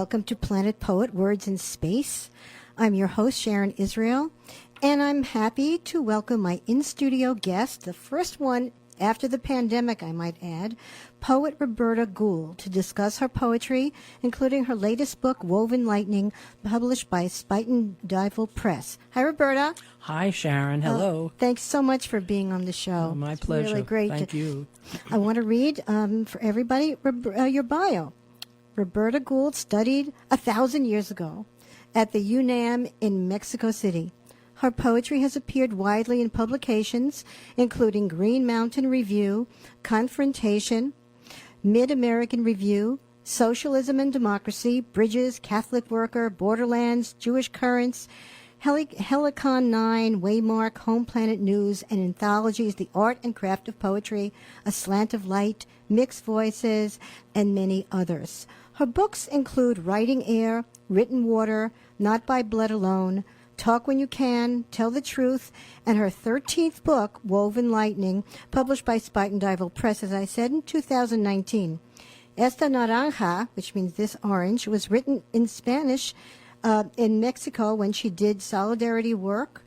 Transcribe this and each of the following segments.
Welcome to Planet Poet, Words in Space. I'm your host, Sharon Israel, and I'm happy to welcome my in-studio guest, the first one after the pandemic, I might add, poet Roberta Gould, to discuss her poetry, including her latest book, Woven Lightning, published by Spuyten Duyvil Press. Hi, Roberta. Hi, Sharon. Hello. Thanks so much for being on the show. Oh, my pleasure. It's really great. Thank you. I want to read for everybody your bio. Roberta Gould studied 1,000 years ago at the UNAM in Mexico City. Her poetry has appeared widely in publications, including Green Mountain Review, Confrontation, Mid-American Review, Socialism and Democracy, Bridges, Catholic Worker, Borderlands, Jewish Currents, Helicon 9, Waymark, Home Planet News, and anthologies The Art and Craft of Poetry, A Slant of Light, Mixed Voices, and many others. Her books include Writing Air, Written Water, Not by Blood Alone, Talk When You Can, Tell the Truth, and her 13th book, Woven Lightning, published by Spuyten Duyvil Press, as I said, in 2019. Esta Naranja, which means this orange, was written in Spanish in Mexico when she did solidarity work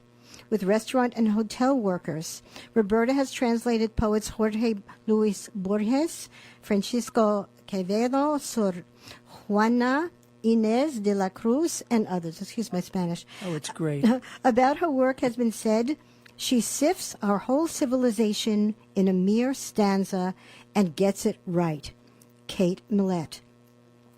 with restaurant and hotel workers. Roberta has translated poets Jorge Luis Borges, Francisco Quevedo, Sor Juana Inés de la Cruz, and others. Excuse my Spanish. Oh, it's great. About her work has been said, she sifts our whole civilization in a mere stanza and gets it right. Kate Millett.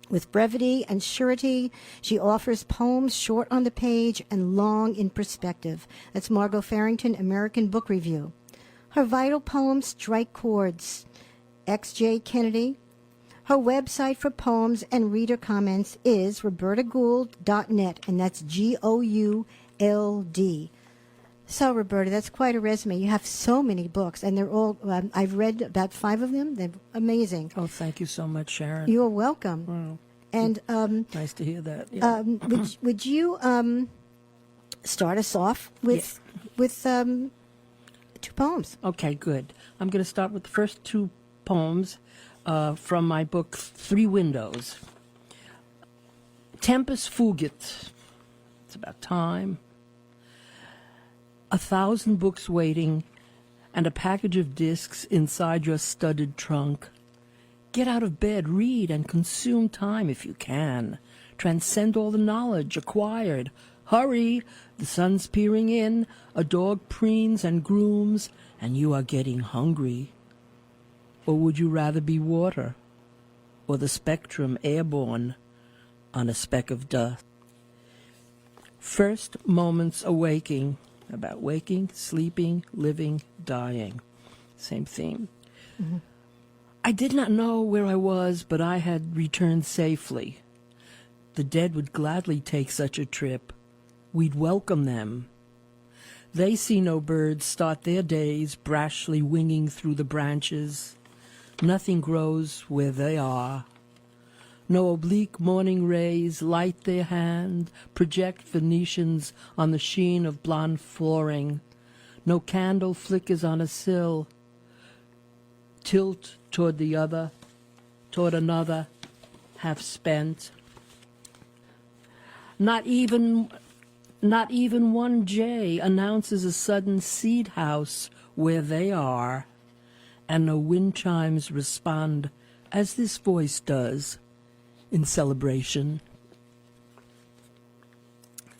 With brevity and surety, she offers poems short on the page and long in perspective. That's Margot Farrington, American Book Review. Her vital poems strike chords. X.J. Kennedy. Her website for poems and reader comments is robertagould.net, and that's Gould. So, Roberta, that's quite a resume. You have so many books, and they're all, I've read about 5 of them. They're amazing. Oh, thank you so much, Sharon. You're welcome. Wow. And nice to hear that. Yeah. would you start us off with 2 poems? Okay, good. I'm going to start with the first 2 poems from my book, 3 Windows. Tempus fugit. It's about time. 1,000 books waiting and a package of discs inside your studded trunk. Get out of bed, read, and consume time if you can. Transcend all the knowledge acquired. Hurry! The sun's peering in, a dog preens and grooms, and you are getting hungry. Or would you rather be water, or the spectrum airborne on a speck of dust? First moments awaking, about waking, sleeping, living, dying. Same theme. Mm-hmm. I did not know where I was, but I had returned safely. The dead would gladly take such a trip. We'd welcome them. They see no birds start their days brashly winging through the branches. Nothing grows where they are. No oblique morning rays light their hand, project Venetians on the sheen of blonde flooring. No candle flickers on a sill. Tilt toward the other, toward another, half spent. Not even one jay announces a sudden seed house where they are, and no wind chimes respond as this voice does in celebration.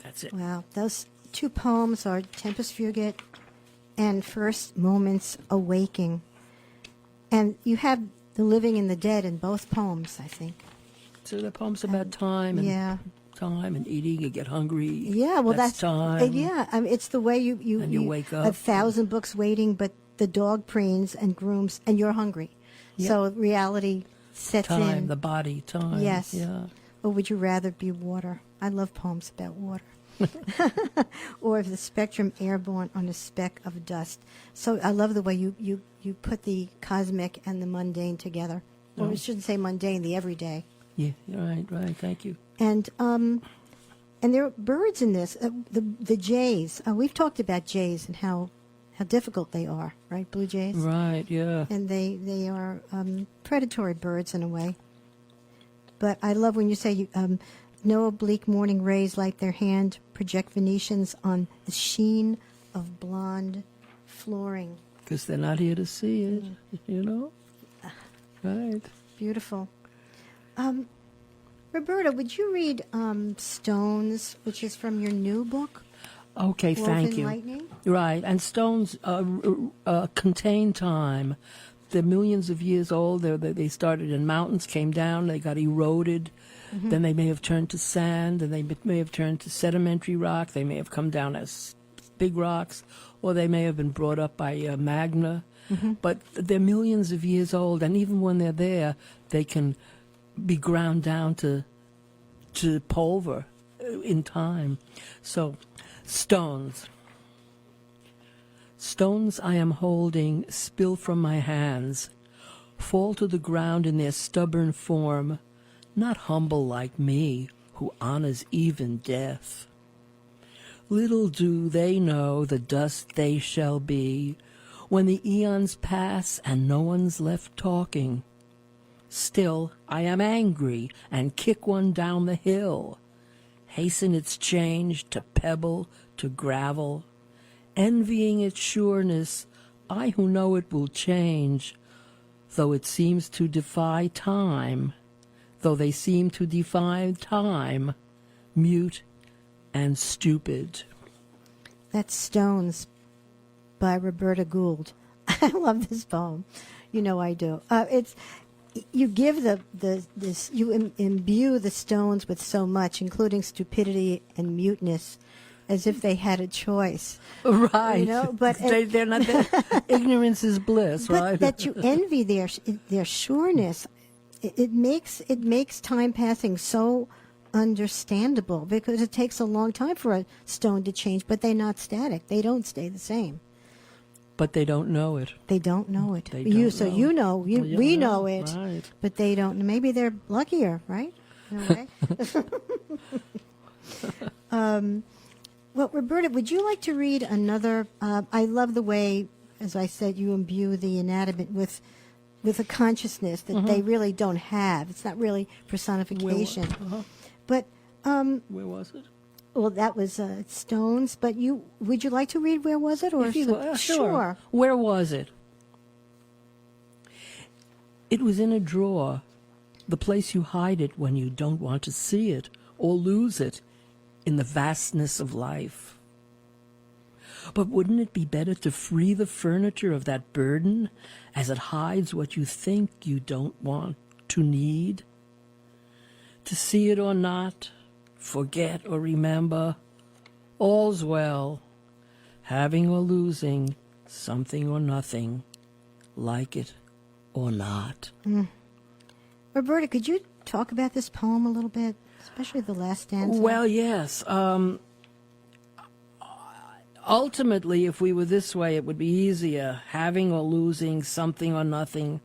That's it. Wow, those 2 poems are Tempus Fugit and First Moments Awaking. And you have the living and the dead in both poems, I think. So the poem's about time and time and eating. You get hungry. Yeah, well, that's time. Yeah, I mean, it's the way you wake up. 1,000 books waiting, but the dog preens and grooms, and you're hungry. Yep. So reality sets in. Time, the body, time. Yes. Yeah. Or would you rather be water? I love poems about water. Or the spectrum airborne on a speck of dust. So I love the way you put the cosmic and the mundane together. Or we shouldn't say mundane, the everyday. Yeah, right, thank you. And there are birds in this. The jays. We've talked about jays and how difficult they are, right? Blue jays. Right, yeah. And they are predatory birds in a way. But I love when you say, no oblique morning rays light their hand, project Venetians on the sheen of blonde flooring. Because they're not here to see it, you know? Right. Beautiful. Roberta, would you read Stones, which is from your new book? Okay, thank you. Lightning? Right, and stones contain time. They're millions of years old. They started in mountains, came down, they got eroded. Mm-hmm. Then they may have turned to sand, and they may have turned to sedimentary rock. They may have come down as big rocks, or they may have been brought up by magma. Mm-hmm. But they're millions of years old, and even when they're there, they can be ground down to pulver in time. So, stones. Stones I am holding spill from my hands, fall to the ground in their stubborn form, not humble like me, who honors even death. Little do they know the dust they shall be, when the eons pass and no one's left talking. Still I am angry and kick one down the hill, hasten its change to pebble, to gravel, envying its sureness, I who know it will change, though it seems to defy time, though they seem to defy time, mute and stupid. That's Stones by Roberta Gould. I love this poem. You know I do. You give you imbue the stones with so much, including stupidity and muteness, as if they had a choice. Right. You know, but they're not. Ignorance is bliss, but right? that you envy their sureness. It makes time passing so understandable, because it takes a long time for a stone to change, but they're not static. They don't stay the same. But they don't know it. They don't know it. They you don't so know. you know we know it, right. but they don't. Maybe they're luckier, right? In a way. Well, Roberta, would you like to read another? I love the way, as I said, you imbue the inanimate with a consciousness that they really don't have. It's not really personification. But where was it? Well, that was Stones. But would you like to read Where Was It? Or Sure. Where was it? It was in a drawer, the place you hide it when you don't want to see it or lose it in the vastness of life. But wouldn't it be better to free the furniture of that burden as it hides what you think you don't want to need? To see it or not, forget or remember, all's well, having or losing, something or nothing, like it or not. Roberta, could you talk about this poem a little bit, especially the last stanza? Well, yes. Ultimately, if we were this way, it would be easier, having or losing, something or nothing.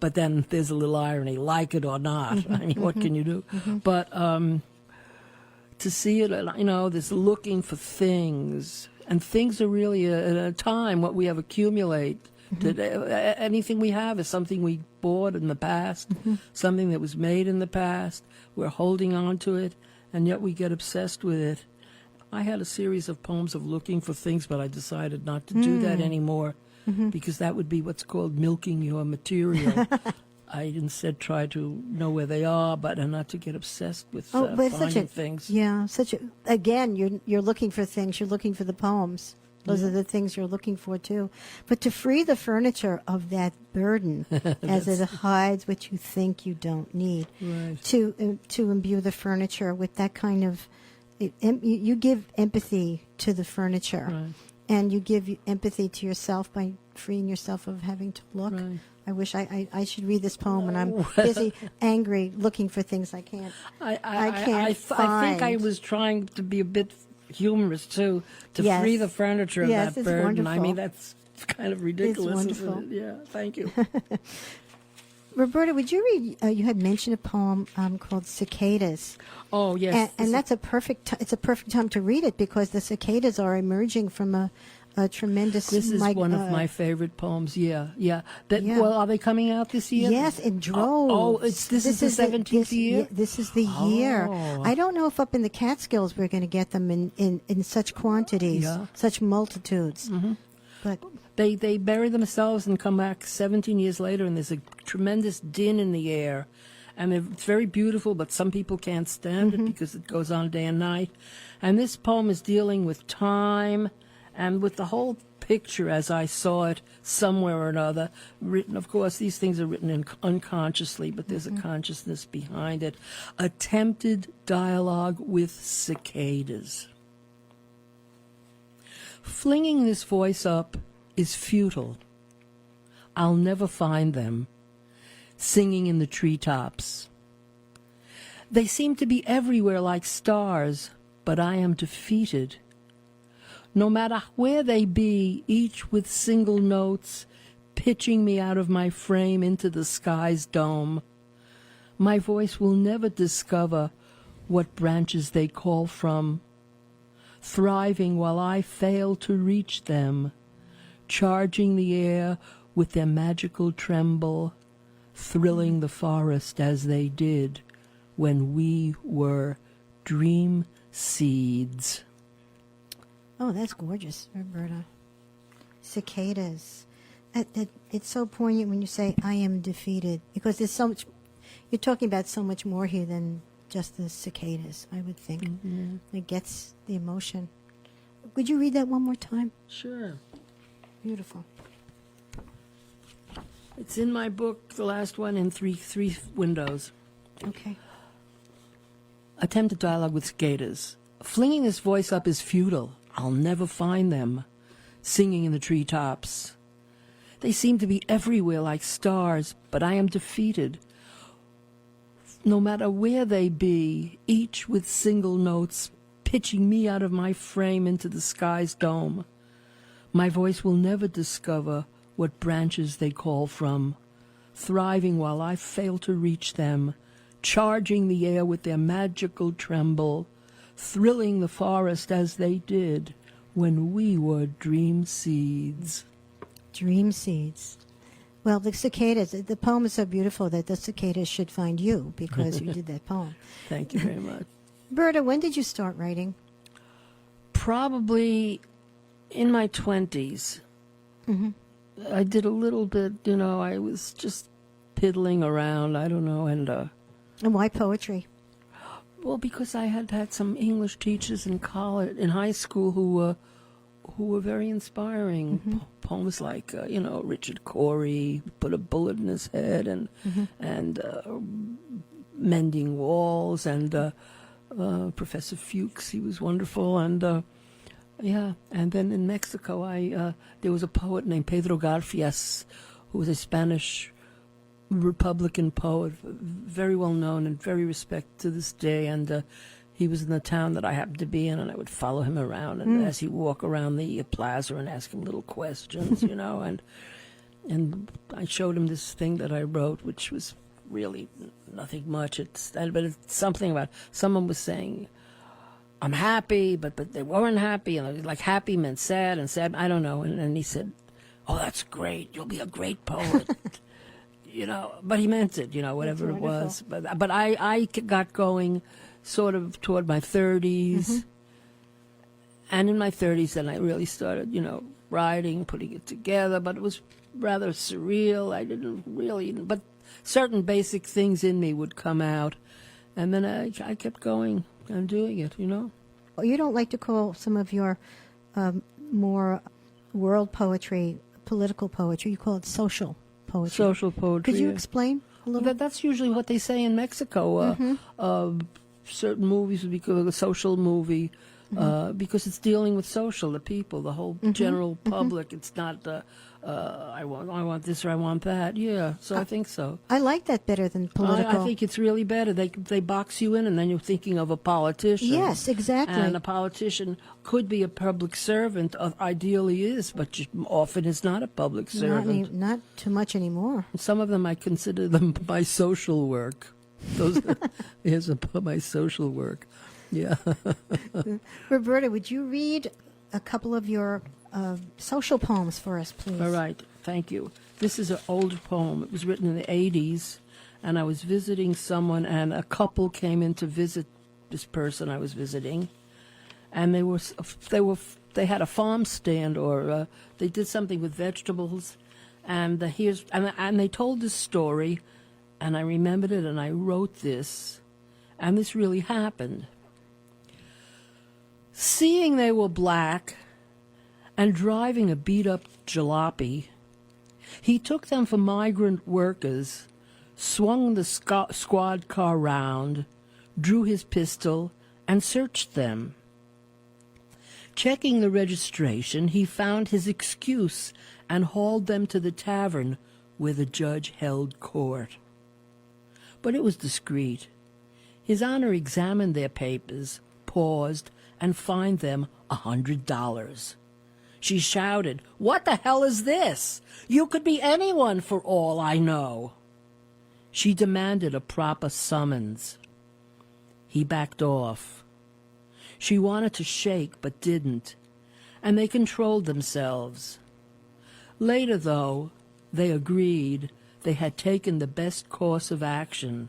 But then there's a little irony, like it or not. I mean, what can you do? But to see it, this looking for things. And things are really, at a time, what we have accumulate. Anything we have is something we bought in the past, something that was made in the past. We're holding on to it, and yet we get obsessed with it. I had a series of poems of looking for things, but I decided not to do that anymore, because that would be what's called milking your material. I instead try to know where they are, but not to get obsessed with finding things. Yeah, again, you're looking for things. You're looking for the poems. Those are the things you're looking for, too. But to free the furniture of that burden as it hides what you think you don't need, right. to imbue the furniture with that kind of... You give empathy to the furniture, right. and you give empathy to yourself by freeing yourself of having to look. Right. I wish I should read this poem when I'm busy, angry, looking for things I can't I find. think I was trying to be a bit humorous, too, to Yes. free the furniture of Yes, that it's burden. wonderful. I mean, that's kind of ridiculous. It's wonderful. Isn't it? Yeah, thank you. Roberta, would you read? You had mentioned a poem called "Cicadas." Oh yes, and that's it's a perfect time to read it, because the cicadas are emerging from a a tremendous. This is one of my favorite poems. Yeah. Well, are they coming out this year? Yes, in droves. This is the 17th year? This is the year. I don't know if up in the Catskills we're going to get them in such quantities, such multitudes. Mm-hmm. But they bury themselves and come back 17 years later, and there's a tremendous din in the air. And it's very beautiful, but some people can't stand it because it goes on day and night. And this poem is dealing with time and with the whole picture as I saw it somewhere or another. Written, of course, these things are written unconsciously, but there's a consciousness behind it. Attempted dialogue with cicadas. Flinging this voice up is futile. I'll never find them. Singing in the treetops. They seem to be everywhere like stars, but I am defeated. No matter where they be, each with single notes, pitching me out of my frame into the sky's dome, my voice will never discover what branches they call from, thriving while I fail to reach them, charging the air with their magical tremble, thrilling the forest as they did when we were dream seeds. Oh, that's gorgeous, Roberta. Cicadas. It's so poignant when you say, I am defeated, because there's so much, you're talking about so much more here than just the cicadas, I would think. Mm-hmm. It gets the emotion. Would you read that one more time? Sure. Beautiful. It's in my book, the last one, in three windows. Okay. Attempted dialogue with cicadas. Flinging this voice up is futile. I'll never find them. Singing in the treetops. They seem to be everywhere like stars, but I am defeated. No matter where they be, each with single notes, pitching me out of my frame into the sky's dome. My voice will never discover what branches they call from, thriving while I fail to reach them, charging the air with their magical tremble, thrilling the forest as they did when we were dream seeds. Dream seeds. Well, the cicadas, the poem is so beautiful that the cicadas should find you because you did that poem. Thank you very much. Berta, when did you start writing? Probably in my 20s. Mm-hmm. I did a little bit, I was just piddling around, I don't know, and why poetry? Well, because I had some English teachers in college, in high school, who were very inspiring. Mm-hmm. Poems like, Richard Cory, Put a Bullet in His Head, and Mending Walls, and Professor Fuchs, he was wonderful, and and then in Mexico, there was a poet named Pedro Garfias, who was a Spanish Republican poet, very well known and very respected to this day, and he was in the town that I happened to be in, and I would follow him around, and as he walk around the plaza and ask him little questions, and I showed him this thing that I wrote, which was really nothing much. But it's something about, someone was saying, I'm happy, but they weren't happy, and like happy meant sad, and sad, I don't know, and he said, oh, that's great, you'll be a great poet. But he meant it, whatever it was. But I got going sort of toward my 30s. Mm-hmm. And in my 30s, then I really started, writing, putting it together. But it was rather surreal. I didn't really, but certain basic things in me would come out. And then I kept going and doing it, Well, you don't like to call some of your more world poetry, political poetry. You call it social poetry. Social poetry. Could you explain a little? That's usually what they say in Mexico. Certain movies would be called a social movie because it's dealing with social, the people, the whole general public. It's not I want this or I want that. Yeah, so I think so. I like that better than political. I think it's really better. They box you in, and then you're thinking of a politician. Yes, exactly. And a politician could be a public servant, ideally is, but often is not a public servant. Not too much anymore. Some of them, I consider them my social work. Here's my social work. Yeah. Roberta, would you read a couple of your social poems for us, please. All right, thank you. This is an older poem. It was written in the 80s, and I was visiting someone, and a couple came in to visit this person I was visiting, and they had a farm stand, or they did something with vegetables, and they told this story, and I remembered it, and I wrote this, and this really happened. Seeing they were black and driving a beat-up jalopy, he took them for migrant workers, swung the squad car round, drew his pistol, and searched them. Checking the registration, he found his excuse and hauled them to the tavern where the judge held court. But it was discreet. His Honor examined their papers, paused, and fined them $100. She shouted, "What the hell is this? You could be anyone for all I know." She demanded a proper summons. He backed off. She wanted to shake, but didn't, and they controlled themselves. Later, though, they agreed they had taken the best course of action.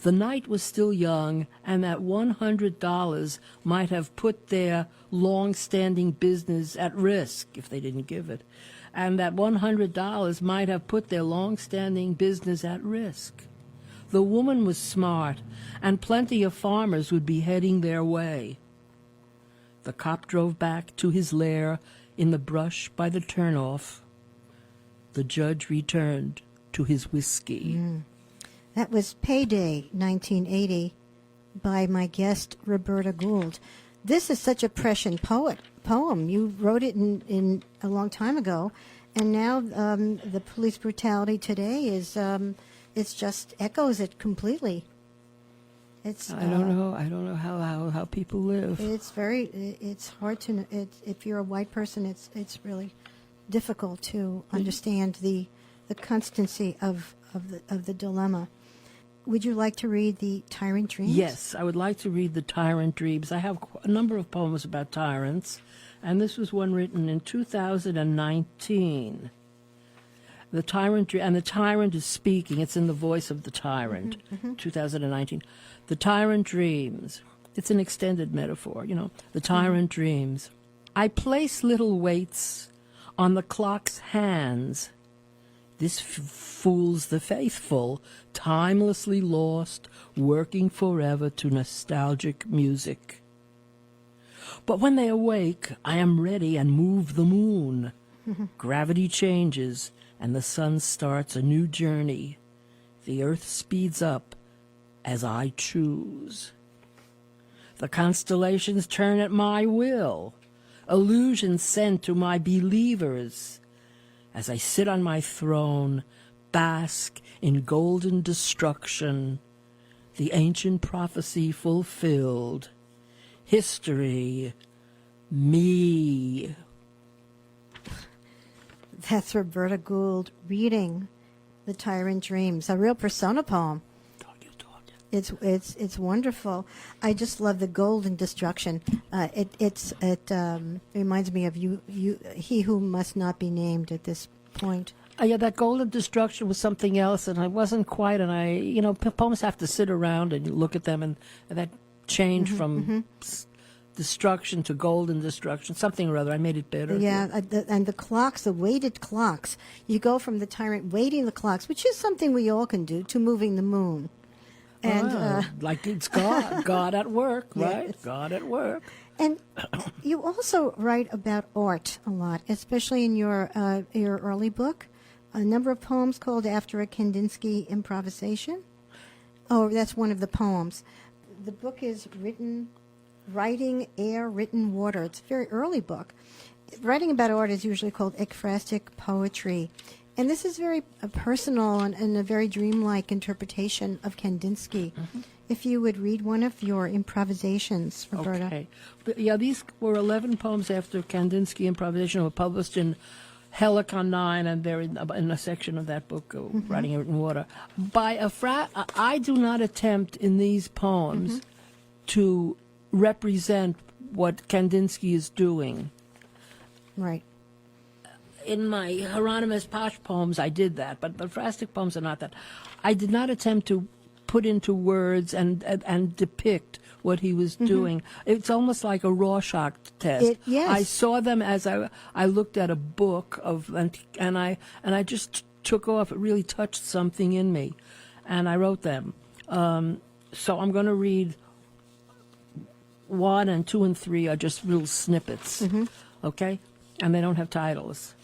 The night was still young, and that $100 might have put their long-standing business at risk if they didn't give it. And that $100 might have put their long-standing business at risk. The woman was smart, and plenty of farmers would be heading their way. The cop drove back to his lair in the brush by the turnoff. The judge returned to his whiskey. That was Payday, 1980, by my guest, Roberta Gould. This is such a prescient poem. You wrote it in a long time ago, and now the police brutality today is it's just echoes it completely. It's I don't know how people live. It's hard to know. If you're a white person, it's really difficult to understand the constancy of the dilemma. Would you like to read The Tyrant Dreams? Yes, I would like to read The Tyrant Dreams. I have a number of poems about tyrants, and this was one written in 2019. The tyrant is speaking. It's in the voice of the tyrant. 2019. The Tyrant Dreams. It's an extended metaphor, The Tyrant Dreams. I place little weights on the clock's hands. This fools the faithful, timelessly lost, working forever to nostalgic music. But when they awake, I am ready and move the moon. Gravity changes, and the sun starts a new journey. The earth speeds up as I choose. The constellations turn at my will, illusions sent to my believers. As I sit on my throne, bask in golden destruction, the ancient prophecy fulfilled. History, me. That's Roberta Gould reading The Tyrant Dreams, a real persona poem. It's wonderful. I just love the golden destruction. It reminds me of you. He who must not be named at this point. Yeah, that golden destruction was something else, and I wasn't quite. And poems have to sit around and you look at them, and that change from destruction to golden destruction, something or other. I made it better. Yeah, and the clocks, the weighted clocks. You go from the tyrant weighting the clocks, which is something we all can do, to moving the moon. And like it's God at work, right? Yes. God at work. And you also write about art a lot, especially in your early book. A number of poems called After a Kandinsky Improvisation. Oh, that's one of the poems. The book is Writing Air, Written Water. It's a very early book. Writing about art is usually called ekphrastic poetry. And this is very personal and a very dreamlike interpretation of Kandinsky. If you would read one of your improvisations, Roberta. Okay. But, yeah, these were 11 poems after Kandinsky Improvisation were published in Helicon 9, and they're in a section of that book, Writing Air, Written Water. I do not attempt in these poems to represent what Kandinsky is doing. Right. In my Hieronymus Posh poems, I did that, but phrastic poems are not that. I did not attempt to put into words and depict what he was doing. It's almost like a Rorschach test. Yes. I saw them as I looked at a book and I just took off. It really touched something in me, and I wrote them. So I'm going to read 1 and 2 and 3 are just little snippets, okay, and they don't have titles.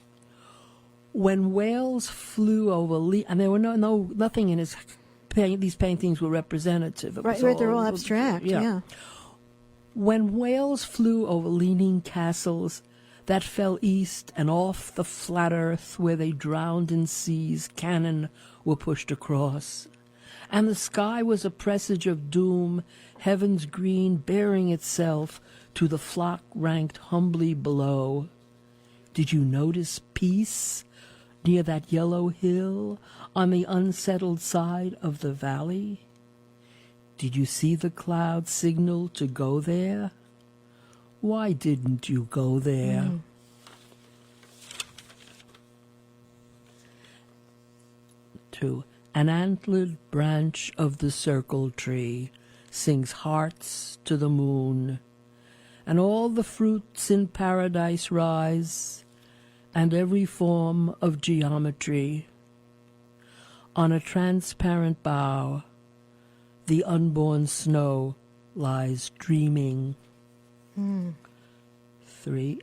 When whales flew over, and there were nothing in his. These paintings were representative. Right, they're all abstract. Yeah. When whales flew over leaning castles that fell east and off the flat earth where they drowned in seas, cannon were pushed across. And the sky was a presage of doom, heaven's green bearing itself to the flock ranked humbly below. Did you notice peace near that yellow hill on the unsettled side of the valley? Did you see the cloud signal to go there? Why didn't you go there? To an antlered branch of the circle tree sings hearts to the moon, and all the fruits in paradise rise, and every form of geometry. On a transparent bough, the unborn snow lies dreaming. 3.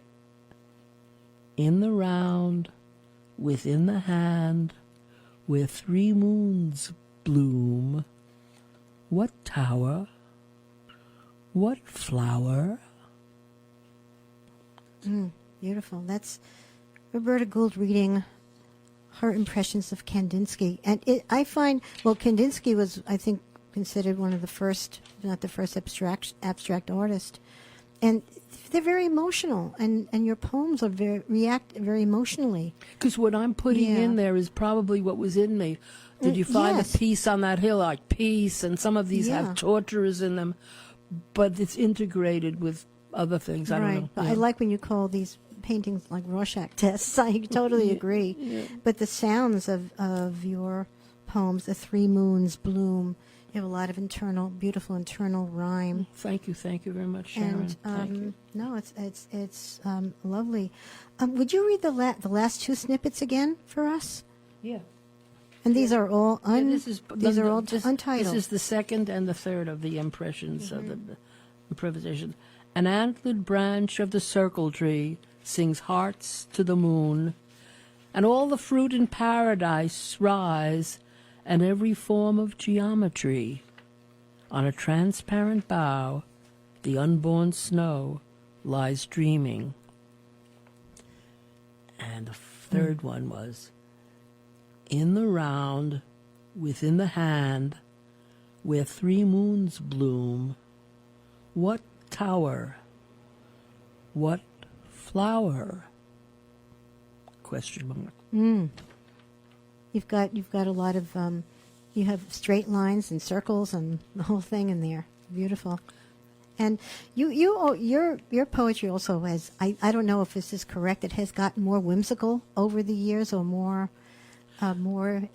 In the round, within the hand, where 3 moons bloom, what tower, what flower? Beautiful. That's Roberta Gould reading her impressions of Kandinsky. And I find, Kandinsky was, I think, considered one of the first, not the first abstract artist. And they're very emotional, and your poems are react very emotionally. Because what I'm putting in there is probably what was in me. Did you find the peace on that hill? Like peace, and some of these have torturers in them, but it's integrated with other things. I don't know. But I like when you call these paintings like Rorschach tests. I totally agree. Yeah. But the sounds of your poems, the 3 moons bloom, you have a lot of beautiful internal rhyme. Thank you very much, Sharon. And Thank you. no, it's lovely. Would you read the last 2 snippets again for us? Yeah. And these are all these are all untitled. This is the second and the third of the impressions of the improvisation. An antlered branch of the circle tree sings hearts to the moon, and all the fruit in paradise rise, and every form of geometry. On a transparent bough, the unborn snow lies dreaming. And the third one was, in the round, within the hand, where 3 moons bloom, what tower, what flower? Question mark. You've got a lot of you have straight lines and circles and the whole thing in there. Beautiful. And your poetry also has, I don't know if this is correct, it has gotten more whimsical over the years, or more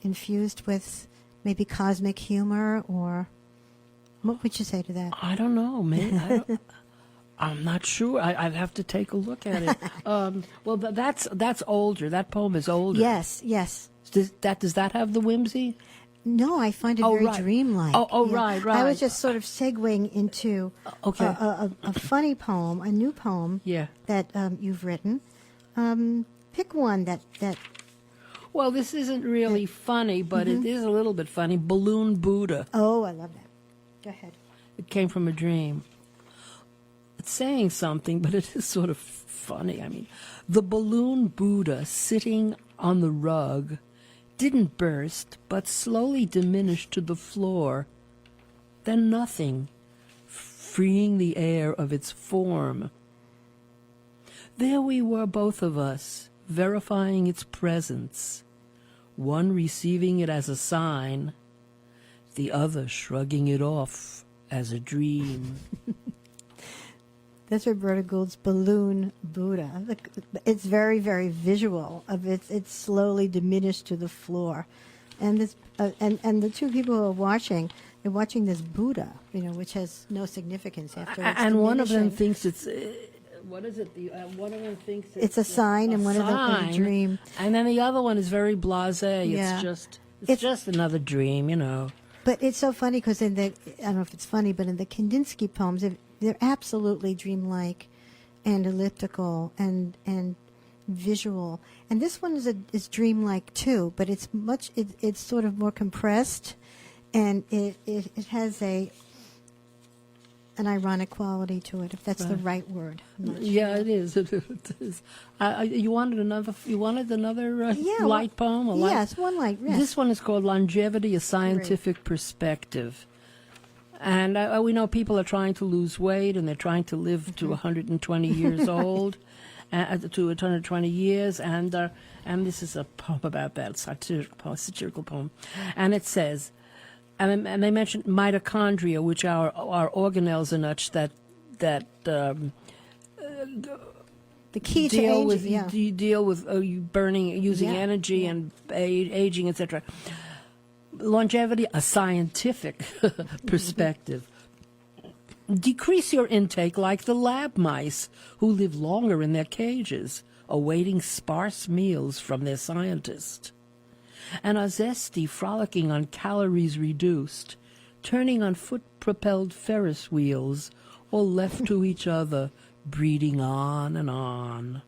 infused with maybe cosmic humor, or what would you say to that? I don't know, man. I'm not sure. I'd have to take a look at it. Well, that's older. That poem is older. Yes. Does that have the whimsy? No, I find it very dreamlike. Right. I was just sort of segueing into a funny poem, a new poem that you've written. Pick one that. Well, this isn't really funny, but it is a little bit funny. Balloon Buddha. Oh, I love that. Go ahead. It came from a dream. It's saying something, but it is sort of funny. I mean, the balloon Buddha sitting on the rug didn't burst, but slowly diminished to the floor, then nothing, freeing the air of its form. There we were, both of us, verifying its presence, one receiving it as a sign, the other shrugging it off as a dream. That's Roberta Gould's Balloon Buddha. It's very, very visual. It's slowly diminished to the floor, and this and the two people who are watching, they're watching this Buddha, which has no significance after. And one of them thinks it's. What is it? One of them thinks it's a sign, and one of them a dream. And then the other one is very blasé. Yeah. It's just another dream, But it's so funny because I don't know if it's funny, but in the Kandinsky poems, they're absolutely dreamlike and elliptical and visual. And this one is dreamlike too, but it's sort of more compressed, and it has an ironic quality to it, if that's the right word. Yeah, it is. It is. You wanted another light poem? Yes, one light. Yes. This one is called Longevity, a Scientific Perspective. And we know people are trying to lose weight, and they're trying to live to 120 years old, to 120 years. And this is a poem about that, satirical poem. And it says, and they mentioned mitochondria, which are organelles and such that the key to aging, deal with using energy and aging, etc. Longevity, a scientific perspective. Decrease your intake like the lab mice who live longer in their cages, awaiting sparse meals from their scientist, and are zesty, frolicking on calories reduced, turning on foot-propelled Ferris wheels, or left to each other, breeding on and on.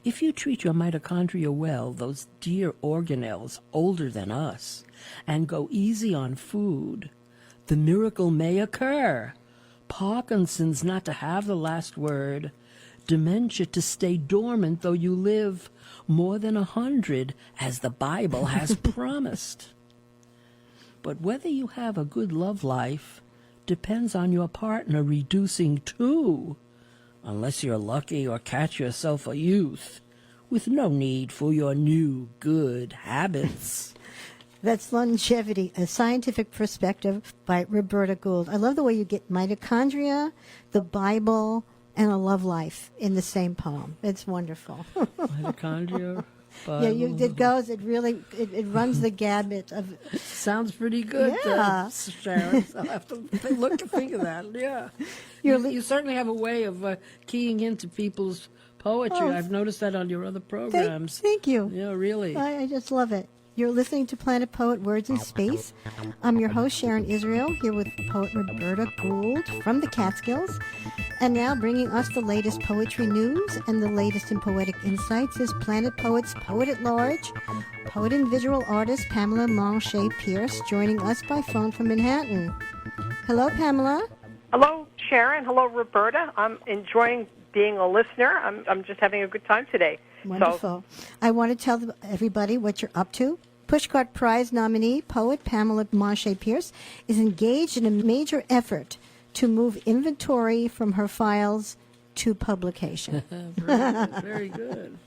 If you treat your mitochondria well, those dear organelles older than us, and go easy on food, the miracle may occur. Parkinson's not to have the last word. Dementia to stay dormant though you live more than 100, as the Bible has promised. But whether you have a good love life depends on your partner reducing too, unless you're lucky or catch yourself a youth with no need for your new good habits. That's Longevity, a Scientific Perspective by Roberta Gould. I love the way you get mitochondria, the Bible, and a love life in the same poem. It's wonderful. Mitochondria, Bible. Yeah, it runs the gamut of. Sounds pretty good, yeah. Sharon. I'll have to think of that. Yeah, you certainly have a way of keying into people's poetry. I've noticed that on your other programs. Thank you. Yeah, really. I just love it. You're listening to Planet Poet Words in Space. I'm your host, Sharon Israel, here with poet Roberta Gould from the Catskills. And now bringing us the latest poetry news and the latest in poetic insights is Planet Poet's Poet at Large, poet and visual artist Pamela Manché Pearce, joining us by phone from Manhattan. Hello, Pamela. Hello, Sharon. Hello, Roberta. I'm enjoying being a listener. I'm just having a good time today. Wonderful. I want to tell everybody what you're up to. Pushcart Prize nominee, poet Pamela Manché Pearce, is engaged in a major effort to move inventory from her files to publication. Very good.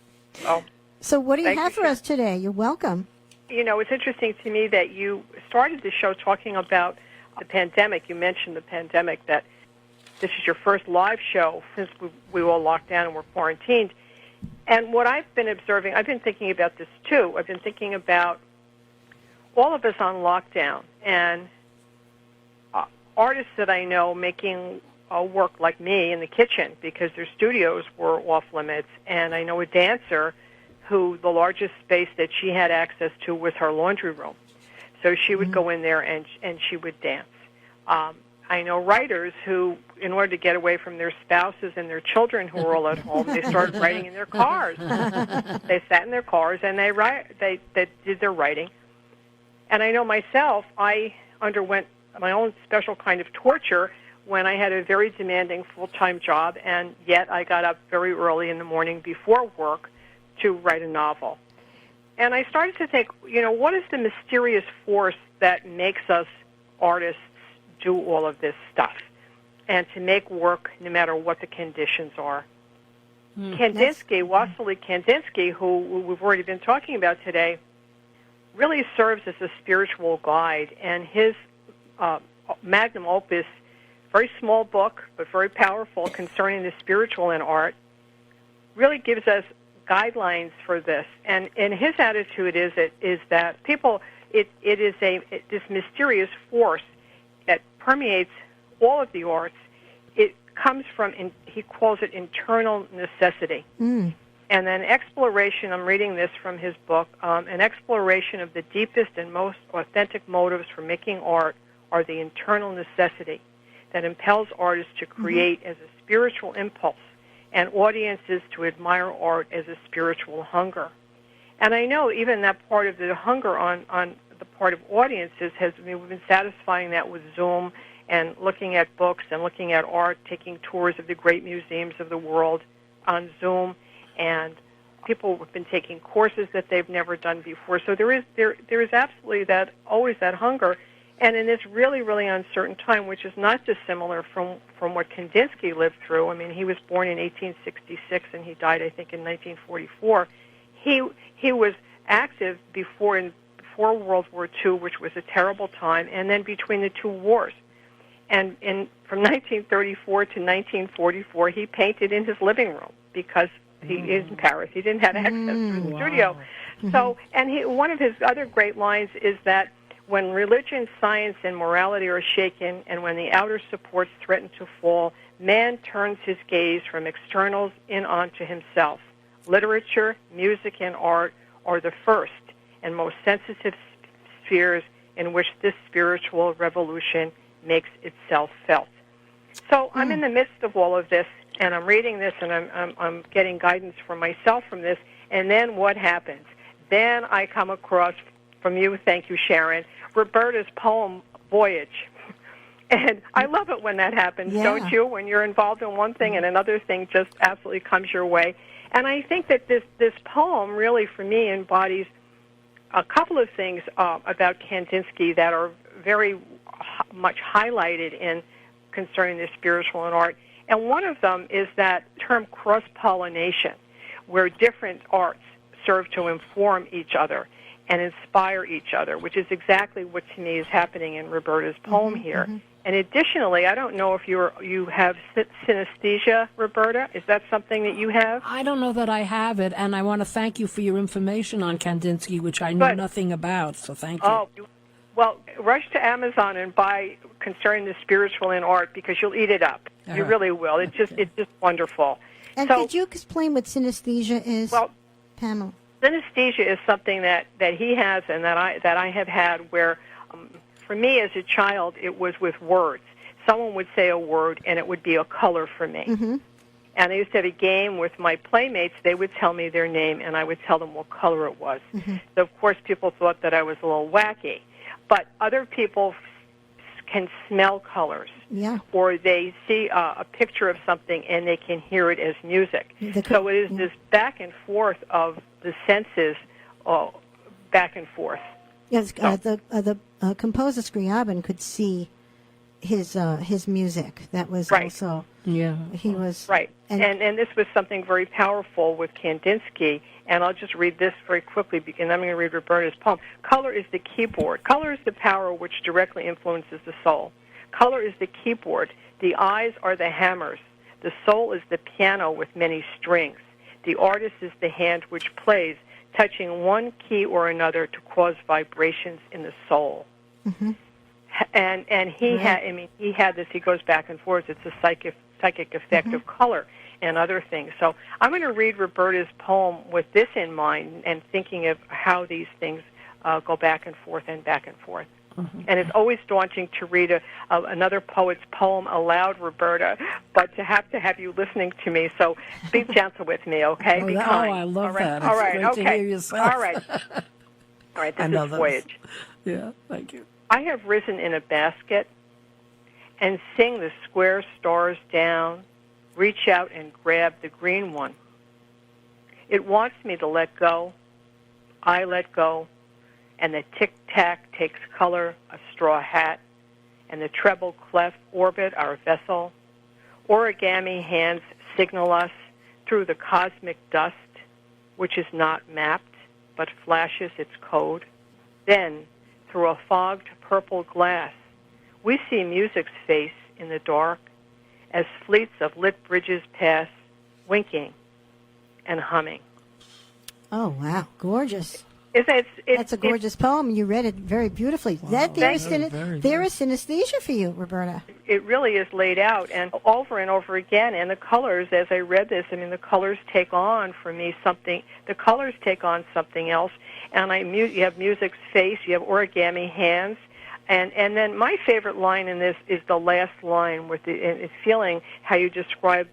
Oh, so what do you have for us today? You're welcome. It's interesting to me that you started the show talking about the pandemic. You mentioned the pandemic, that this is your first live show since we were all locked down and were quarantined. And what I've been observing, I've been thinking about this too. I've been thinking about all of us on lockdown and artists that I know making work like me in the kitchen because their studios were off limits. And I know a dancer who the largest space that she had access to was her laundry room. So she would go in there and she would dance. I know writers who, in order to get away from their spouses and their children who were all at home, they started writing in their cars. They sat in their cars and they did their writing. And I know myself, I underwent my own special kind of torture when I had a very demanding full-time job, and yet I got up very early in the morning before work to write a novel. And I started to think, what is the mysterious force that makes us artists do all of this stuff and to make work no matter what the conditions are? Kandinsky, Wassily Kandinsky, who we've already been talking about today, really serves as a spiritual guide, and his magnum opus very small book, but very powerful, concerning the spiritual in art, really gives us guidelines for this. And his attitude is that people, it is this mysterious force that permeates all of the arts. It comes from, he calls it internal necessity. Mm. And then exploration, I'm reading this from his book, an exploration of the deepest and most authentic motives for making art are the internal necessity that impels artists to create as a spiritual impulse and audiences to admire art as a spiritual hunger. And I know even that part of the hunger on the part of audiences we've been satisfying that with Zoom and looking at books and looking at art, taking tours of the great museums of the world on Zoom, and people have been taking courses that they've never done before. So there is absolutely always that hunger. And in this really, really uncertain time, which is not dissimilar from what Kandinsky lived through. I mean, he was born in 1866 and he died, I think, in 1944. He was active before World War II, which was a terrible time, and then between the two wars. And from 1934 to 1944, he painted in his living room because he is in Paris. He didn't have access to the studio. Mm-hmm. So, and one of his other great lines is that when religion, science, and morality are shaken, and when the outer supports threaten to fall, man turns his gaze from externals in onto himself. Literature, music, and art are the first and most sensitive spheres in which this spiritual revolution makes itself felt. So I'm in the midst of all of this, and I'm reading this, and I'm getting guidance for myself from this, and then what happens? Then I come across from you, thank you, Sharon, Roberta's poem, Voyage. And I love it when that happens, don't you? When you're involved in one thing and another thing just absolutely comes your way. And I think that this poem really, for me, embodies a couple of things about Kandinsky that are very much highlighted in concerning the spiritual and art. And one of them is that term cross-pollination, where different arts serve to inform each other and inspire each other, which is exactly what to me is happening in Roberta's poem here. Mm-hmm. And additionally, I don't know if you have synesthesia, Roberta. Is that something that you have? I don't know that I have it, and I want to thank you for your information on Kandinsky, which I know nothing about, so thank you. Oh, well, rush to Amazon and buy Concerning the Spiritual in Art, because you'll eat it up. You really will. It's just wonderful. And could you explain what synesthesia is, Pamela? Synesthesia is something that he has and that I have had where, for me as a child, it was with words. Someone would say a word and it would be a color for me. Mm-hmm. And I used to have a game with my playmates. They would tell me their name and I would tell them what color it was. Mm-hmm. So, of course, people thought that I was a little wacky. But other people can smell colors. Yeah. Or they see a picture of something and they can hear it as music. So it is this back and forth of the senses, back and forth. Yes, the composer Scriabin could see his music. That was also he was right. And this was something very powerful with Kandinsky. And I'll just read this very quickly, and I'm going to read Roberta's poem. Color is the keyboard. Color is the power which directly influences the soul. Color is the keyboard. The eyes are the hammers. The soul is the piano with many strings. The artist is the hand which plays, touching one key or another to cause vibrations in the soul. Mm-hmm. And he had this. He goes back and forth. It's a psychic effect of color and other things. So I'm going to read Roberta's poem with this in mind and thinking of how these things go back and forth and back and forth. Mm-hmm. And it's always daunting to read another poet's poem aloud, Roberta, but to have you listening to me. So be gentle with me, okay? Oh, be kind. I love that. All right, it's great to hear yourself. All right. All right, this is Voyage. Yeah, thank you. I have risen in a basket and sing the square stars down, reach out and grab the green one. It wants me to let go. I let go. And the tic-tac takes color, a straw hat, and the treble clef orbit our vessel. Origami hands signal us through the cosmic dust, which is not mapped, but flashes its code. Then, through a fogged purple glass, we see music's face in the dark as fleets of lit bridges pass, winking and humming. Oh, wow. Gorgeous. That's a gorgeous poem. You read it very beautifully. Wow, There is synesthesia for you, Roberta. It really is laid out, and over again. And the colors, as I read this, I mean, the colors take on for me something. The colors take on something else. And you have music's face, you have origami hands, and then my favorite line in this is the last line with it's feeling how you describe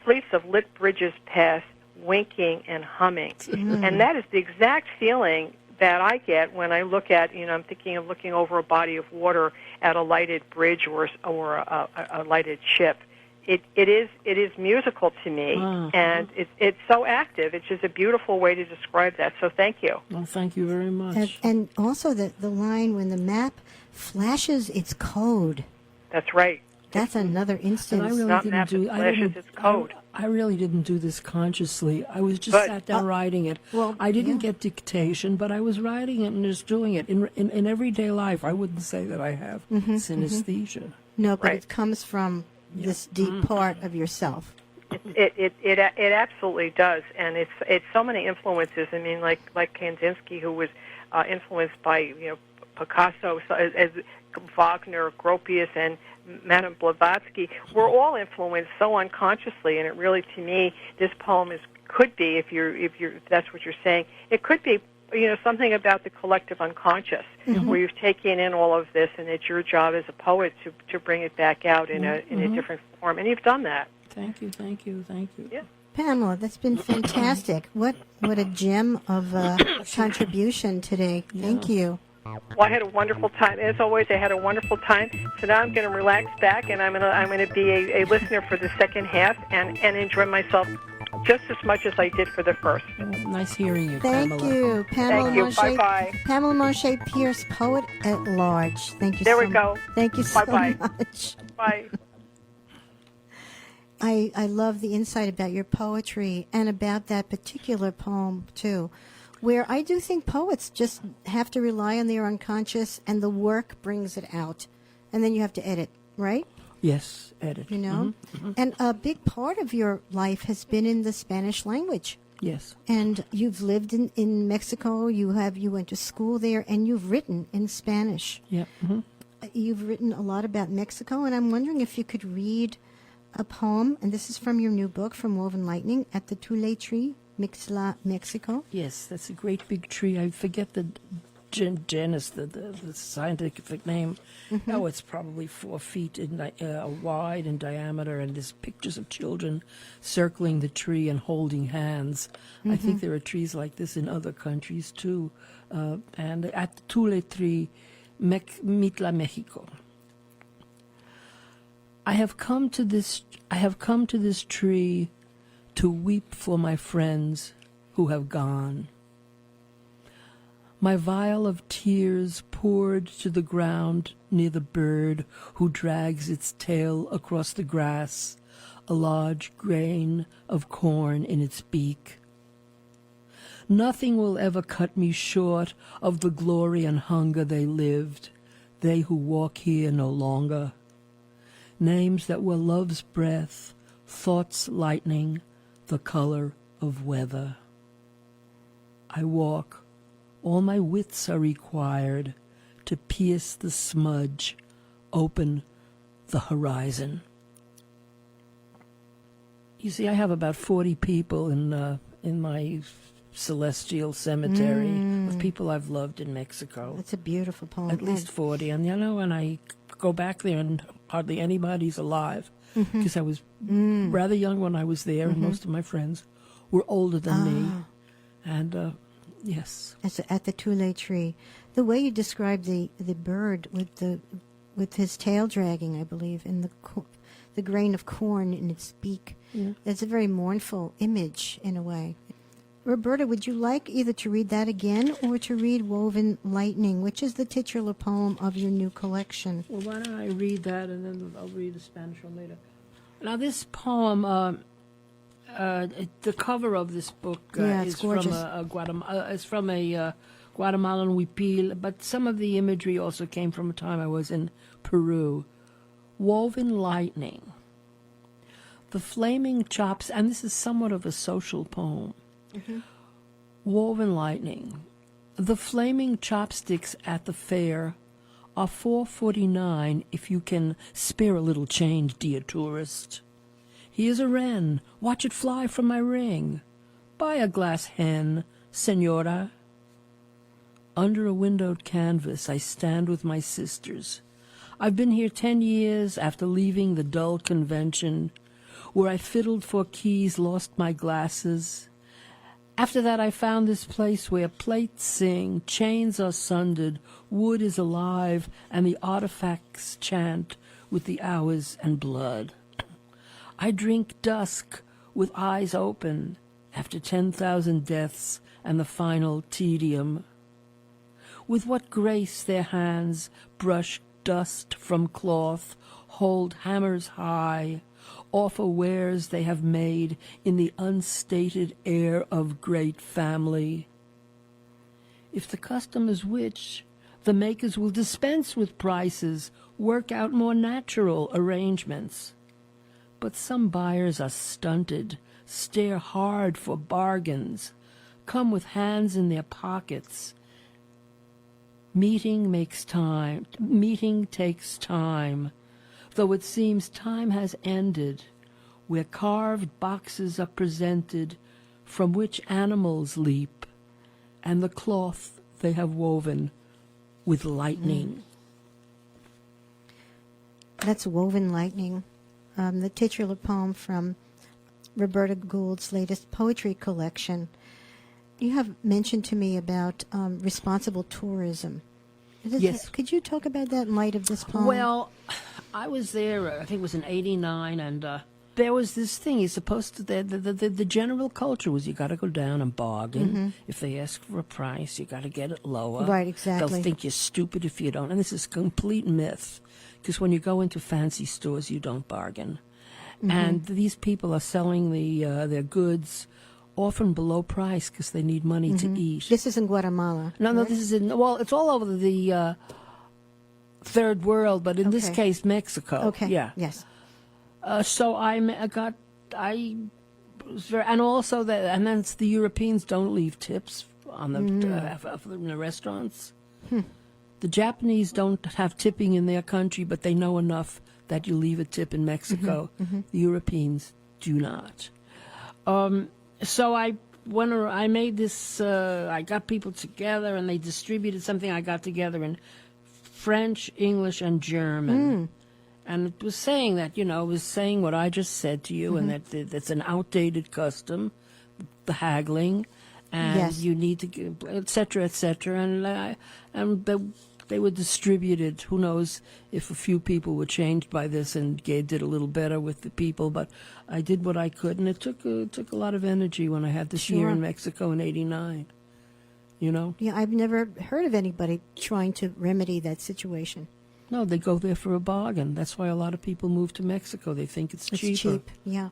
fleets of lit bridges pass, winking and humming. And that is the exact feeling that I get when I look at, I'm thinking of looking over a body of water at a lighted bridge or a lighted ship. It is musical to me, and it's so active. It's just a beautiful way to describe that. So thank you. Well, thank you very much. And also the line when the map flashes its code. That's right. That's another instance. And I really didn't do this consciously. I was just sat down writing it. Well, I didn't get dictation, but I was writing it and just doing it. In everyday life, I wouldn't say that I have synesthesia. No, but it comes from this deep part of yourself. It absolutely does, and it's so many influences. I mean, like Kandinsky, who was influenced by Picasso, as Wagner, Gropius, and Madame Blavatsky. We're all influenced so unconsciously, and it really, to me, this poem could be, if that's what you're saying, it could be something about the collective unconscious, where you've taken in all of this, and it's your job as a poet to bring it back out in a different form, and you've done that. Thank you. Yeah. Pamela, that's been fantastic. What a gem of contribution today. Thank you. Well, I had a wonderful time. As always, I had a wonderful time. So now I'm going to relax back, and I'm going to be a listener for the second half and enjoy myself just as much as I did for the first. Nice hearing you, Pamela. Thank you. Pamela Thank you. Manché, Bye-bye. Pamela Manché, Pearce, Poet at Large. Thank you there so we go. Thank you so Bye-bye. much. Bye. I love the insight about your poetry and about that particular poem, too, where I do think poets just have to rely on their unconscious, and the work brings it out. And then you have to edit, right? Yes, edit. And a big part of your life has been in the Spanish language. Yes. And you've lived in Mexico, you went to school there, and you've written in Spanish. Yeah. You've written a lot about Mexico, and I'm wondering if you could read a poem, and this is from your new book, From Woven Lightning, at the Tule Tree, Mixla, Mexico. Yes, that's a great big tree. I forget the genus, the scientific name. No, it's probably 4 feet wide in diameter, and there's pictures of children circling the tree and holding hands. I think there are trees like this in other countries too. And at the Tule Tree, Mitla, Mexico. I have come to this tree to weep for my friends who have gone. My vial of tears poured to the ground near the bird who drags its tail across the grass, a large grain of corn in its beak. Nothing will ever cut me short of the glory and hunger they lived, they who walk here no longer. Names that were love's breath, thought's lightning, the color of weather. I walk, all my wits are required to pierce the smudge, open the horizon. You see, I have about 40 people in my celestial cemetery of people I've loved in Mexico. That's a beautiful poem. At least 40. And, when I go back there and hardly anybody's alive, because I was rather young when I was there, and most of my friends were older than me. And, yes. At the Tule Tree. The way you described the bird with his tail dragging, I believe, and the grain of corn in its beak, it's a very mournful image in a way. Roberta, would you like either to read that again or to read Woven Lightning, which is the titular poem of your new collection? Well, why don't I read that, and then I'll read the Spanish one later. Now, this poem, the cover of this book is from a Guatemalan huipil, but some of the imagery also came from a time I was in Peru, Woven lightning. The flaming chops, and this is somewhat of a social poem. Woven lightning. The flaming chopsticks at the fair are $4.49 if you can spare a little change, dear tourist. Here's a wren. Watch it fly from my ring. Buy a glass hen, senora. Under a windowed canvas, I stand with my sisters. I've been here 10 years after leaving the dull convention, where I fiddled for keys, lost my glasses. After that, I found this place where plates sing, chains are sundered, wood is alive, and the artifacts chant with the hours and blood. I drink dusk with eyes open after 10,000 deaths and the final tedium. With what grace their hands brush dust from cloth, hold hammers high, offer wares they have made in the unstated air of great family. If the custom is which, the makers will dispense with prices, work out more natural arrangements. But some buyers are stunted, stare hard for bargains, come with hands in their pockets. Meeting takes time, though it seems time has ended, where carved boxes are presented from which animals leap, and the cloth they have woven with lightning. That's Woven Lightning, the titular poem from Roberta Gould's latest poetry collection. You have mentioned to me about responsible tourism. Yes. Could you talk about that in light of this poem? Well, I was there, I think it was in 89, and there was this thing. You're supposed to, the general culture was you got to go down and bargain. If they ask for a price, you got to get it lower. Right, exactly. They'll think you're stupid if you don't. And this is a complete myth, because when you go into fancy stores, you don't bargain. And these people are selling their goods often below price because they need money to eat. This is in Guatemala. No, right? this is it's all over the third world, but in this case, Mexico. Okay. Yeah. Yes. So and also and then the Europeans don't leave tips on the in the restaurants. The Japanese don't have tipping in their country, but they know enough that you leave a tip in Mexico. The Europeans do not. So I made this, I got people together and they distributed something I got together in French, English, and German. And it was saying that, it was saying what I just said to you, and that it's an outdated custom, the haggling, and you need to, et cetera, and they were distributed. Who knows if a few people were changed by this and did a little better with the people, but I did what I could, and it took a lot of energy when I had this year in Mexico in 89, Yeah, I've never heard of anybody trying to remedy that situation. No, they go there for a bargain. That's why a lot of people move to Mexico. They think it's cheaper. It's cheap, yeah.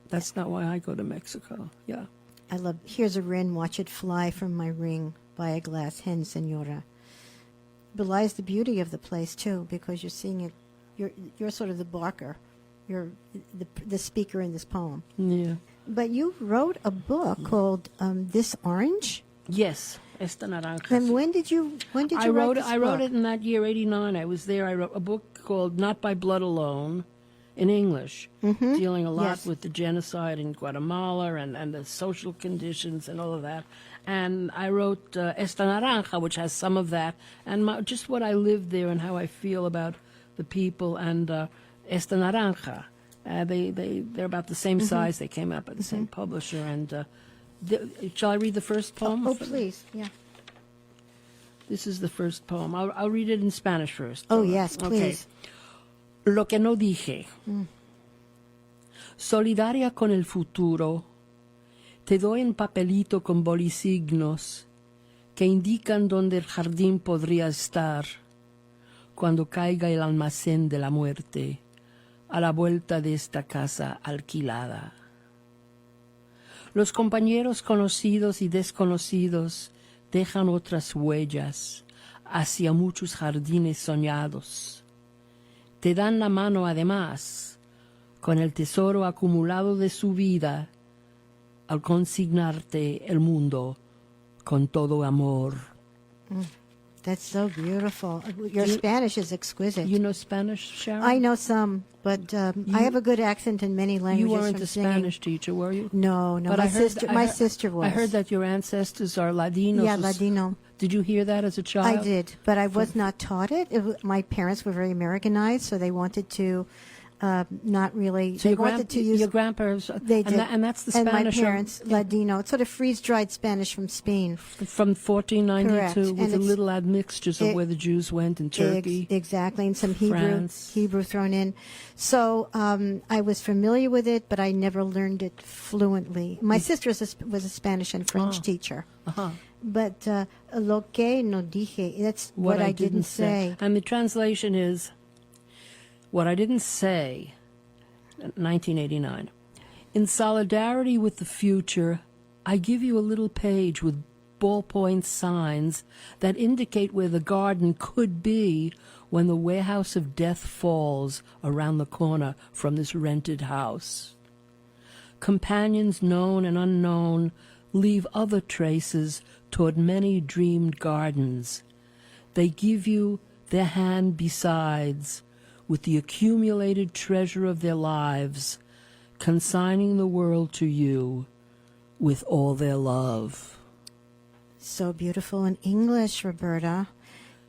That's not why I go to Mexico, yeah. I love, here's a wren, watch it fly from my ring, buy a glass hen, senora. Belies the beauty of the place too, because you're seeing it. You're sort of the barker. You're the speaker in this poem. Yeah. But you wrote a book called This Orange. Yes, Esta Naranja. And when did you write this book? I wrote it in that year, 89. I was there. I wrote a book called Not by Blood Alone, in English, dealing a lot with the genocide in Guatemala and the social conditions and all of that. And I wrote Esta Naranja, which has some of that, and just what I lived there and how I feel about the people, and Esta Naranja. They're about the same size. They came out by the same publisher. And shall I read the first poem? Oh, please, yeah. This is the first poem. I'll read it in Spanish first. Oh, yes, please. Okay. Lo que no dije. Solidaria con el futuro, te doy un papelito con bolisignos que indican dónde el jardín podría estar cuando caiga el almacén de la muerte a la vuelta de esta casa alquilada. Los compañeros conocidos y desconocidos dejan otras huellas hacia muchos jardines soñados. te dan la mano además con el tesoro acumulado de su vida al consignarte el mundo con todo amor. That's so beautiful. Your Spanish is exquisite. You know Spanish, Sharon? I know some, but I have a good accent in many languages. You weren't from a singing. Spanish teacher, were you? No. But My sister was. I heard that your ancestors are Ladinos. Yeah, Ladino. Did you hear that as a child? I did, but I was not taught it. My parents were very Americanized, so they wanted to not really. So they wanted to use your grandparents. They did, and that's the and Spanish. my parents, Ladino. It's sort of freeze-dried Spanish from Spain. From 1492 Correct. with And the little admixtures of where the Jews went in Turkey. Exactly, and some France. Hebrew thrown in. So I was familiar with it, but I never learned it fluently. My sister was a Spanish and French teacher. Uh-huh. But lo que no dije, that's what I didn't say. And the translation is, what I didn't say, 1989. In solidarity with the future, I give you a little page with ballpoint signs that indicate where the garden could be when the warehouse of death falls around the corner from this rented house. Companions known and unknown leave other traces toward many dreamed gardens. They give you their hand besides, with the accumulated treasure of their lives, consigning the world to you with all their love. So beautiful in English, Roberta.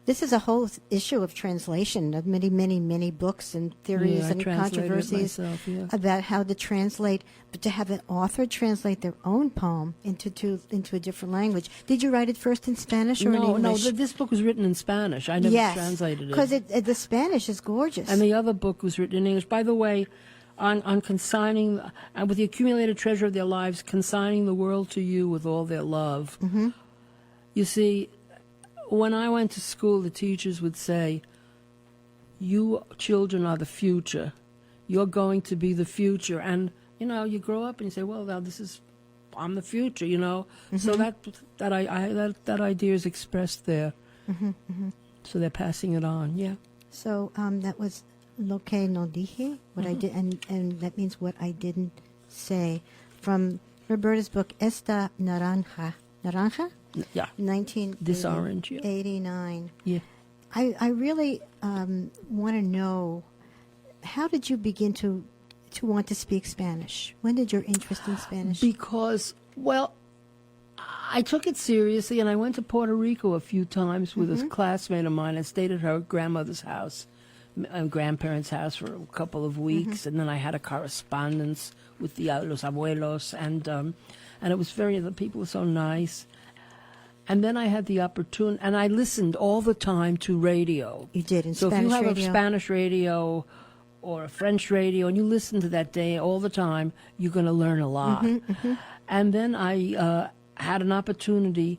This is a whole issue of translation of many, many, many books and theories and controversies about how to translate, but to have an author translate their own poem into a different language. Did you write it first in Spanish or in English? No, this book was written in Spanish. I never translated it. Because the Spanish is gorgeous. And the other book was written in English. By the way, on consigning, with the accumulated treasure of their lives, consigning the world to you with all their love. Mm-hmm. You see, when I went to school, the teachers would say, you children are the future. You're going to be the future. And, you grow up and you say, well, now I'm the future, Mm-hmm. So that idea is expressed there. Mm-hmm, mm-hmm. So they're passing it on, yeah. So that was lo que no dije, what I did, and that means what I didn't say, from Roberta's book, Esta Naranja. Naranja? Yeah. 1989. Yeah. I really want to know, how did you begin to want to speak Spanish? When did your interest in Spanish? Because, I took it seriously, and I went to Puerto Rico a few times with a classmate of mine. I stayed at her grandmother's house, grandparents' house, for a couple of weeks, and then I had a correspondence with los abuelos, and it was the people were so nice. And then I had the opportunity, and I listened all the time to radio. You did, in Spanish radio. So if you have a Spanish radio or a French radio, and you listen to that day all the time, you're going to learn a lot. Mm-hmm, mm-hmm. And then I had an opportunity.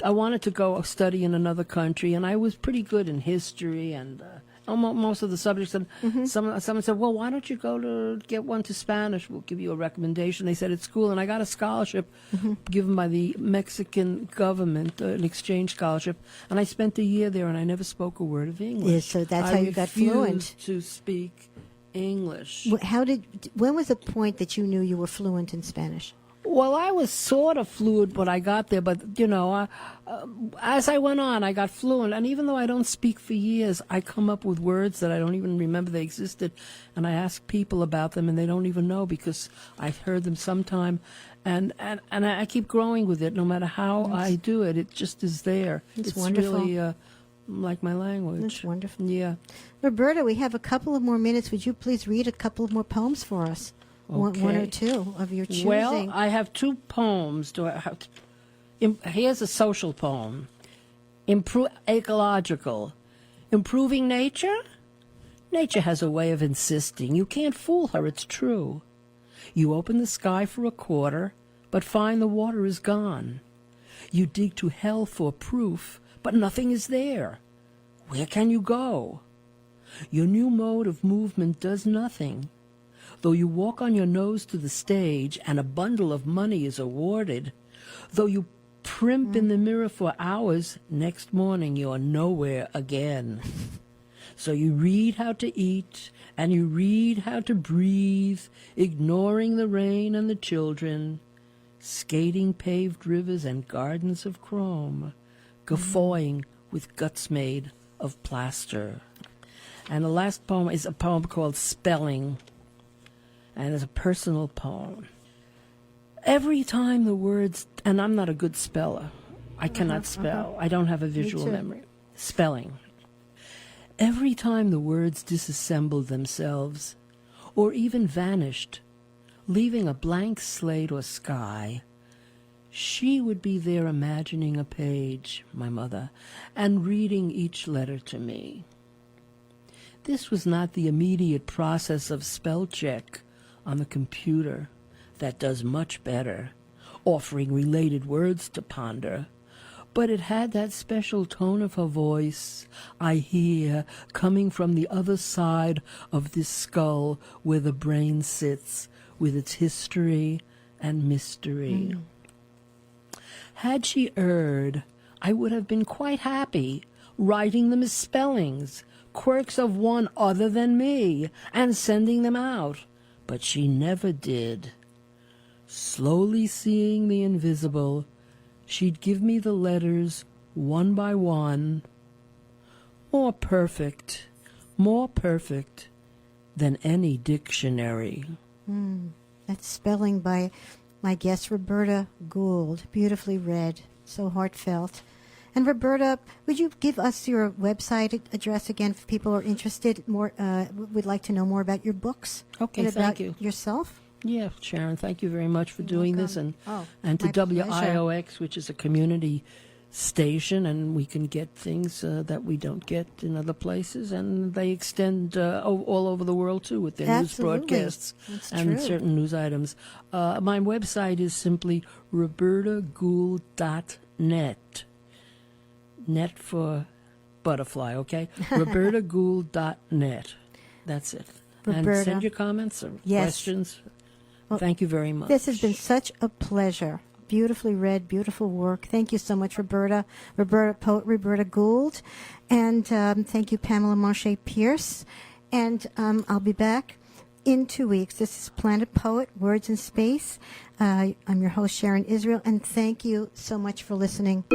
I wanted to go study in another country, and I was pretty good in history and most of the subjects. And someone said, well, why don't you go to get one to Spanish? We'll give you a recommendation. They said, at school. And I got a scholarship given by the Mexican government, an exchange scholarship. And I spent a year there, and I never spoke a word of English. Yes, so that's how you got fluent. I refused to speak English. When was the point that you knew you were fluent in Spanish? Well, I was sort of fluent when I got there, but, as I went on, I got fluent. And even though I don't speak for years, I come up with words that I don't even remember they existed. And I ask people about them, and they don't even know because I've heard them sometime. And I keep growing with it. No matter how I do it, it just is there. It's wonderful. Really like my language. That's wonderful. Yeah. Roberta, we have a couple of more minutes. Would you please read a couple of more poems for us? Okay. One or two of your choosing. Well, I have two poems. Here's a social poem. Ecological. Improving nature? Nature has a way of insisting. You can't fool her, it's true. You open the sky for a quarter, but find the water is gone. You dig to hell for proof, but nothing is there. Where can you go? Your new mode of movement does nothing. Though you walk on your nose to the stage and a bundle of money is awarded, though you primp in the mirror for hours, next morning you're nowhere again. So you read how to eat, and you read how to breathe, ignoring the rain and the children, skating paved rivers and gardens of chrome, guffawing with guts made of plaster. And the last poem is a poem called Spelling, and it's a personal poem. Every time the words, and I'm not a good speller. I cannot spell. I don't have a visual memory. Spelling. Every time the words disassembled themselves, or even vanished, leaving a blank slate or sky, she would be there imagining a page, my mother, and reading each letter to me. This was not the immediate process of spell check on the computer that does much better, offering related words to ponder, but it had that special tone of her voice I hear coming from the other side of this skull where the brain sits with its history and mystery. Had she erred, I would have been quite happy writing them as spellings, quirks of one other than me, and sending them out. But she never did. Slowly seeing the invisible, she'd give me the letters one by one, more perfect than any dictionary. That's Spelling by my guest, Roberta Gould. Beautifully read, so heartfelt. And Roberta, would you give us your website address again if people are interested, would like to know more about your books? Okay, and thank about you. Yourself? Yeah, Sharon, thank you very much for doing this, and to my pleasure. WIOX, which is a community station, and we can get things that we don't get in other places, and they extend all over the world too with their Absolutely. news broadcasts That's and true. certain news items. My website is simply robertagould.net. Net for butterfly, okay? robertagould.net. That's it. Roberta. And send your comments or questions. Well, thank you very much. This has been such a pleasure. Beautifully read, beautiful work. Thank you so much, Roberta. Poet Roberta Gould. And thank you, Pamela Manché Pearce. And I'll be back in 2 weeks. This is Planet Poet, Words in Space. I'm your host, Sharon Israel, and thank you so much for listening.